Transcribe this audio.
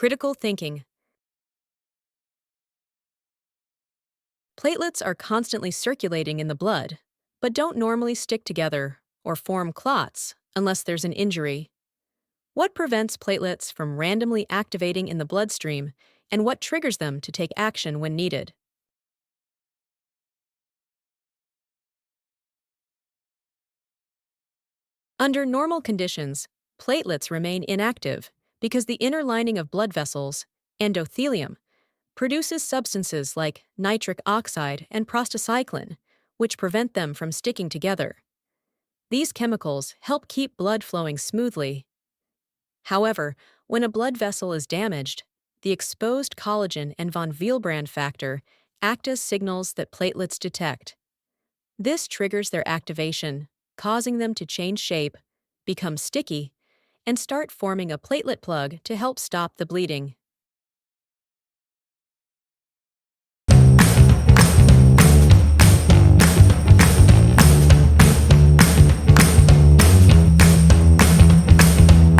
Critical thinking. Platelets are constantly circulating in the blood, but don't normally stick together or form clots unless there's an injury. What prevents platelets from randomly activating in the bloodstream, and what triggers them to take action when needed? Under normal conditions, platelets remain inactive because the inner lining of blood vessels, endothelium, produces substances like nitric oxide and prostacyclin, which prevent them from sticking together. These chemicals help keep blood flowing smoothly. However, when a blood vessel is damaged, the exposed collagen and von Willebrand factor act as signals that platelets detect. This triggers their activation, causing them to change shape, become sticky, and start forming a platelet plug to help stop the bleeding.